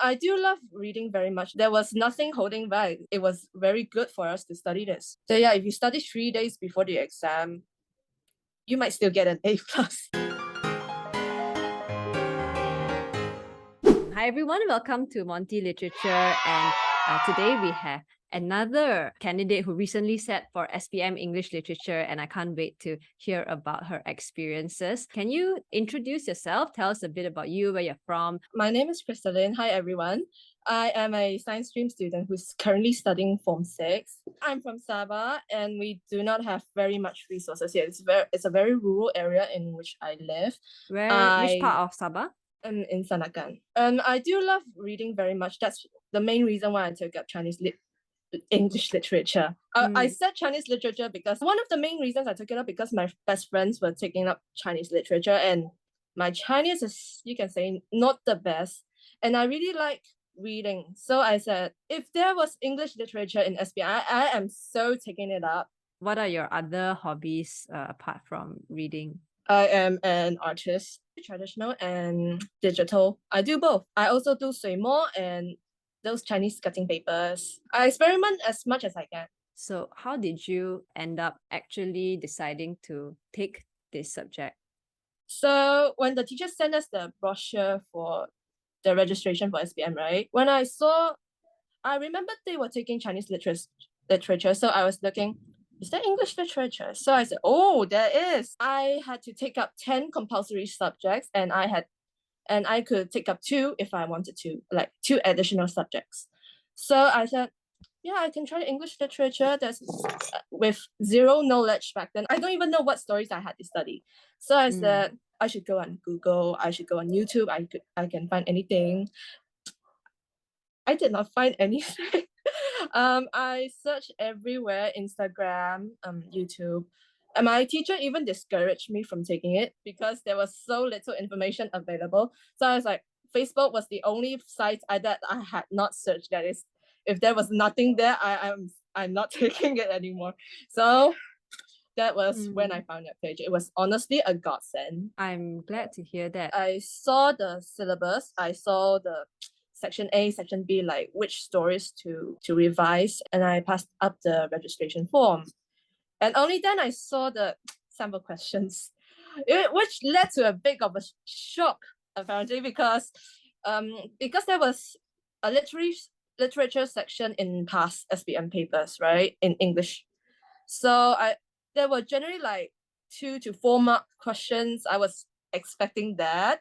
I do love reading very much. There was nothing holding back. It was very good for us to study this. So yeah, if you study 3 days before the exam, you might still get an A plus. Hi everyone, welcome to Monty Literature, and today we have another candidate who recently sat for SPM English Literature, and I can't wait to hear about her experiences. Can you introduce yourself? Tell us a bit about you, where you're from. My name is Crystalline. Hi everyone. I am a science stream student who's currently studying Form 6. I'm from Sabah and we do not have very much resources here. It's a very rural area in which I live. Which part of Sabah? In Sanakan. I do love reading very much. That's the main reason why I took up English literature. I said Chinese literature because one of the main reasons I took it up because my best friends were taking up Chinese literature and my Chinese is, you can say, not the best. And I really like reading. So I said, if there was English literature in SPI, I am so taking it up. What are your other hobbies apart from reading? I am an artist, traditional and digital. I do both. I also do 水墨 and those Chinese cutting papers. I experiment as much as I can. So how did you end up actually deciding to take this subject? So when the teacher sent us the brochure for the registration for SPM, right? When I remember they were taking Chinese literature. So I was looking, is there English literature? So I said, oh, there is. I had to take up 10 compulsory subjects and I could take up 2 if I wanted to, like 2 additional subjects. So I said, yeah, I can try English literature. That's with zero knowledge back then. I don't even know what stories I had to study. So I said, I should go on Google. I should go on YouTube. I can find anything. I did not find anything. I searched everywhere, Instagram, YouTube. And my teacher even discouraged me from taking it because there was so little information available. So I was like, Facebook was the only site that I had not searched. That is, if there was nothing there, I'm not taking it anymore. So that was when I found that page. It was honestly a godsend. I'm glad to hear that. I saw the syllabus. I saw the section A, section B, like which stories to revise, and I passed up the registration form. And only then I saw the sample questions, which led to a bit of a shock, apparently, because there was a literature section in past SPM papers, right, in English. So there were generally like 2 to 4 mark questions. I was expecting that.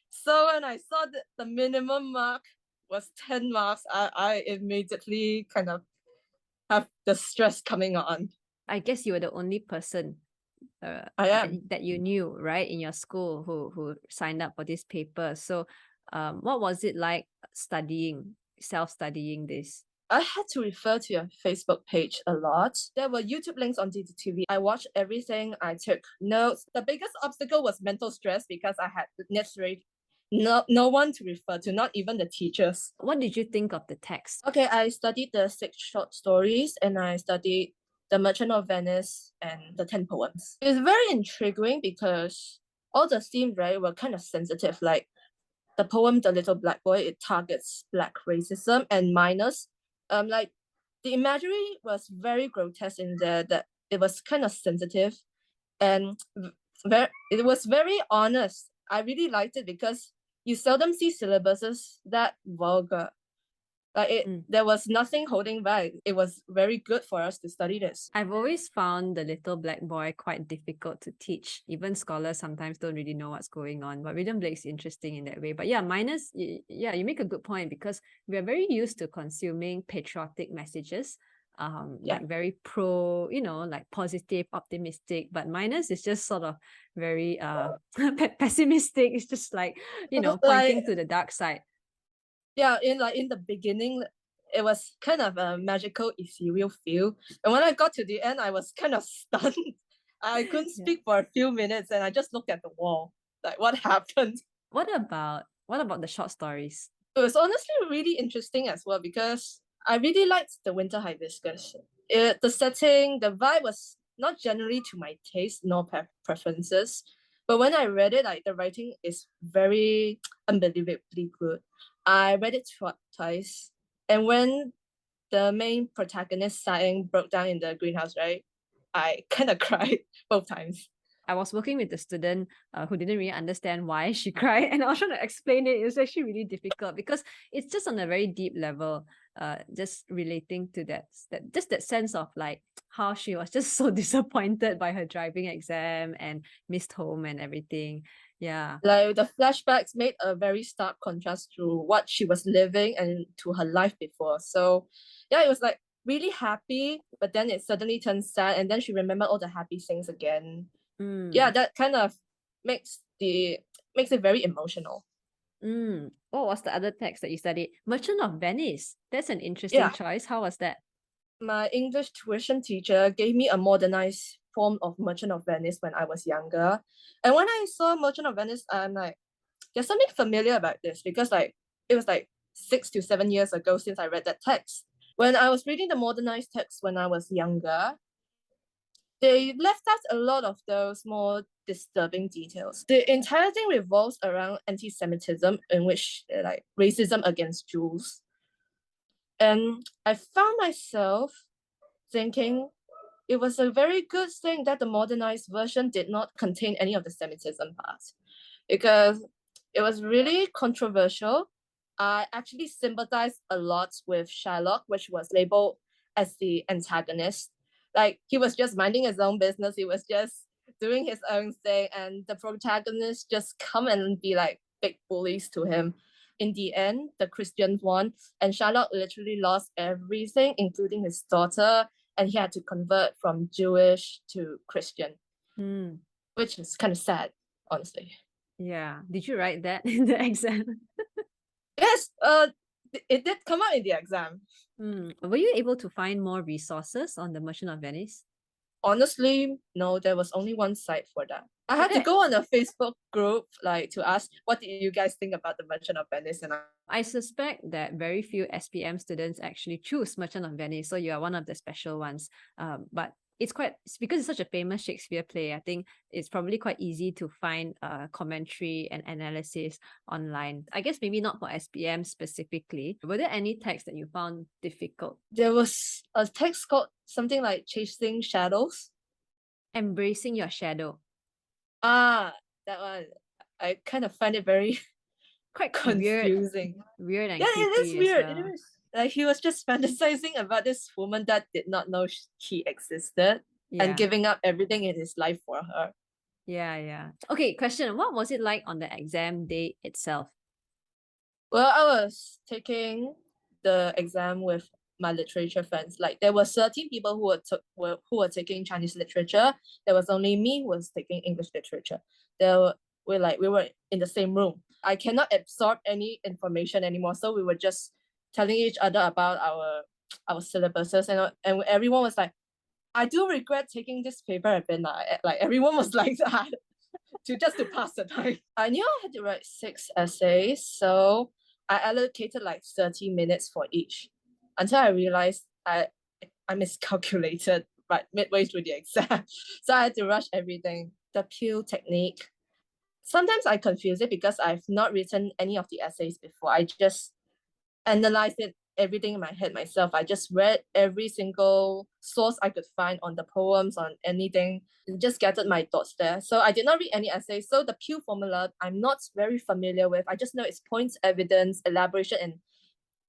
So when I saw that the minimum mark was 10 marks, I immediately kind of have the stress coming on. I guess you were the only person I am. that you knew, right, in your school who signed up for this paper. So what was it like self-studying this? I had to refer to your Facebook page a lot. There were YouTube links on DTV. I watched everything. I took notes. The biggest obstacle was mental stress because I had necessarily no one to refer to, not even the teachers. What did you think of the text? Okay, I studied the 6 short stories and I studied The Merchant of Venice and the 10 poems. It's very intriguing because all the themes, right, were kind of sensitive. Like the poem The Little Black Boy, it targets Black racism and minors. Like the imagery was very grotesque in there, that it was kind of sensitive and it was very honest. I really liked it because you seldom see syllabuses that vulgar. Like there was nothing holding back. It was very good for us to study this. I've always found The Little Black Boy quite difficult to teach. Even scholars sometimes don't really know what's going on. But William Blake's interesting in that way. But yeah, minus, yeah, you make a good point because we are very used to consuming patriotic messages. Like very pro, like positive, optimistic, but minus is just sort of very pessimistic. It's just like, pointing to the dark side. Yeah, in the beginning, it was kind of a magical, ethereal feel. And when I got to the end, I was kind of stunned. I couldn't speak for a few minutes and I just looked at the wall. Like, what happened? What about the short stories? It was honestly really interesting as well because I really liked the Winter Hibiscus. The setting, the vibe was not generally to my taste nor preferences. But when I read it, like the writing is very unbelievably good. I read it twice. And when the main protagonist sighing broke down in the greenhouse, right? I kind of cried both times. I was working with a student who didn't really understand why she cried, and I was trying to explain it. It was actually really difficult because it's just on a very deep level, just relating to that sense of like how she was just so disappointed by her driving exam and missed home and everything. Yeah. Like the flashbacks made a very stark contrast to what she was living and to her life before. So yeah, it was like really happy, but then it suddenly turned sad, and then she remembered all the happy things again. Yeah, that kind of makes it very emotional. What was the other text that you studied? Merchant of Venice. That's an interesting Yeah, choice. How was that? my English tuition teacher gave me a modernized form of Merchant of Venice when I was younger. And when I saw Merchant of Venice, I'm like, there's something familiar about this, because like it was like 6 to 7 years ago since I read that text. When I was reading the modernized text when I was younger, they left out a lot of those more disturbing details. The entire thing revolves around anti-Semitism, in which like racism against Jews. And I found myself thinking it was a very good thing that the modernized version did not contain any of the Semitism parts, because it was really controversial. I actually sympathized a lot with Sherlock, which was labeled as the antagonist. Like he was just minding his own business, he was just doing his own thing, and the protagonist just come and be like big bullies to him. In the end, the Christians won, and Sherlock literally lost everything, including his daughter, and he had to convert from Jewish to Christian, Mm, which is kind of sad, honestly. yeah. Did you write that in the exam? Yes, it did come out in the exam. Were you able to find more resources on the Merchant of Venice? Honestly, no, there was only one site for that. I Were had to there go on a Facebook group like to ask what did you guys think about the Merchant of Venice, and I suspect that very few SPM students actually choose Merchant of Venice, so you are one of the special ones. But it's because it's such a famous Shakespeare play. I think it's probably quite easy to find commentary and analysis online. I guess maybe not for SPM specifically. Were there any texts that you found difficult? there was a text called something like Chasing Shadows. Embracing your shadow. Ah, that one. I kind of find it very Quite confusing. weird Yeah, and it is creepy as weird. It well. is. Like he was just fantasizing about this woman that did not know he existed, and Yeah. giving up everything in his life for her. Yeah, yeah. Okay, question. What was it like on the exam day itself? Well, I was taking the exam with my literature friends. Like there were 13 people who were taking Chinese literature. There was only me who was taking English literature. We were in the same room. I cannot absorb any information anymore, so we were just telling each other about our syllabuses, and everyone was like, I do regret taking this paper a bit now. Like everyone was like that to pass the time. I knew I had to write 6 essays, so I allocated like 30 minutes for each, until I realized I miscalculated right midway through the exam. So I had to rush everything. The peel technique. Sometimes I confuse it because I've not written any of the essays before. I just analyzed it everything in my head myself. I just read every single source I could find on the poems, on anything, and just gathered my thoughts there. So I did not read any essays. So the Pew formula, I'm not very familiar with. I just know it's points, evidence, elaboration, and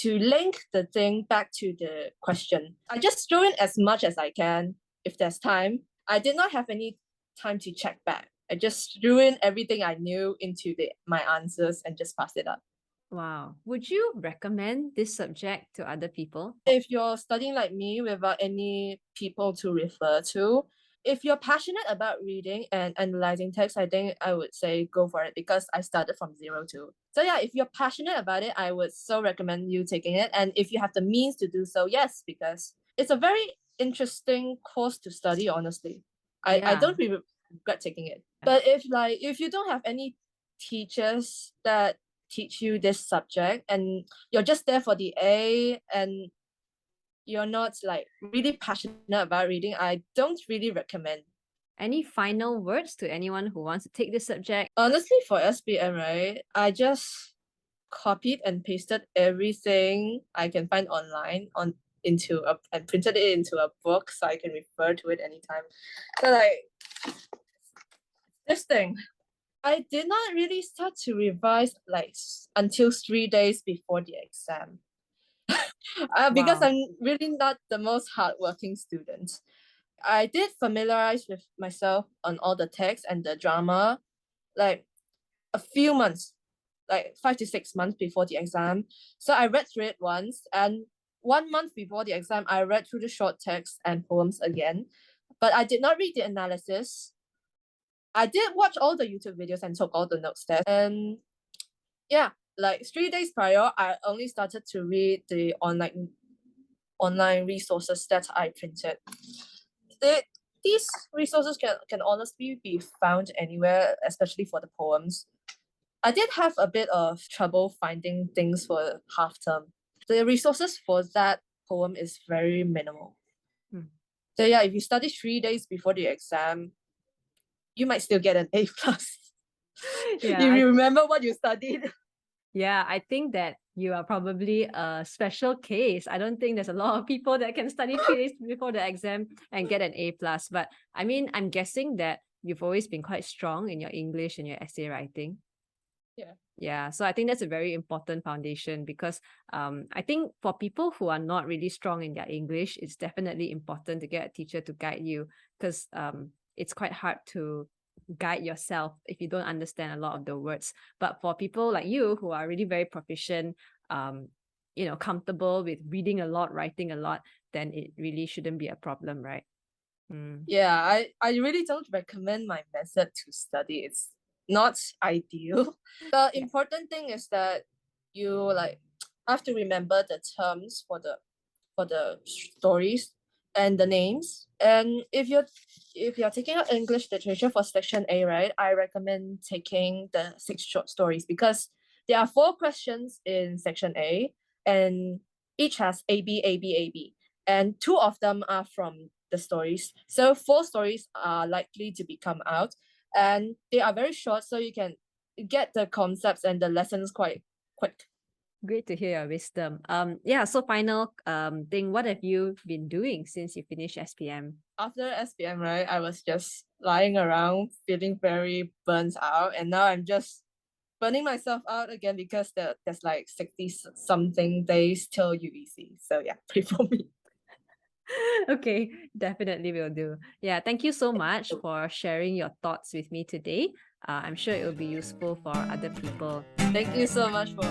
to link the thing back to the question. I just throw in as much as I can if there's time. I did not have any time to check back. I just threw in everything I knew into my answers and just passed it up. Wow. Would you recommend this subject to other people? If you're studying like me without any people to refer to, if you're passionate about reading and analyzing text, I think I would say go for it, because I started from zero too. So yeah, if you're passionate about it, I would so recommend you taking it. And if you have the means to do so, yes, because it's a very interesting course to study, honestly. I Yeah. don't regret taking it. But if you don't have any teachers that teach you this subject, and you're just there for the A, and you're not like really passionate about reading, I don't really recommend. Any final words to anyone who wants to take this subject? Honestly, for SPM, right, I just copied and pasted everything I can find online and printed it into a book so I can refer to it anytime. So like this thing, I did not really start to revise like until 3 days before the exam. Because Wow. I'm really not the most hardworking student. I did familiarize with myself on all the text and the drama like a few months, like 5 to 6 months before the exam. So I read through it once, and 1 month before the exam, I read through the short text and poems again. But I did not read the analysis. I did watch all the YouTube videos and took all the notes there. And yeah, like 3 days prior, I only started to read the online resources that I printed. These resources can honestly be found anywhere, especially for the poems. I did have a bit of trouble finding things for half term. The resources for that poem is very minimal. So yeah, if you study 3 days before the exam, you might still get an A plus. Yeah, if you remember what you studied. Yeah, I think that you are probably a special case. I don't think there's a lot of people that can study 3 days before the exam and get an A plus. But I mean, I'm guessing that you've always been quite strong in your English and your essay writing. Yeah. Yeah, so I think that's a very important foundation because I think for people who are not really strong in their English, it's definitely important to get a teacher to guide you because it's quite hard to guide yourself if you don't understand a lot of the words. But for people like you who are really very proficient, comfortable with reading a lot, writing a lot, then it really shouldn't be a problem, right? Yeah, I really don't recommend my method to study. It's not ideal. The Yeah. important thing is that you like have to remember the terms for the stories and the names. And if you're taking out English literature for section A, right, I recommend taking the 6 short stories because there are 4 questions in section A, and each has A B A B A B, and 2 of them are from the stories. So 4 stories are likely to become out, and they are very short, so you can get the concepts and the lessons quite quick. Great to hear your wisdom. Yeah, so final thing, what have you been doing since you finished SPM? After SPM, right, I was just lying around feeling very burnt out, and now I'm just burning myself out again because there's like 60 something days till UEC. So yeah, pray for me. Okay, definitely will do. Yeah, thank you so much for sharing your thoughts with me today. I'm sure it will be useful for other people. Thank you so much for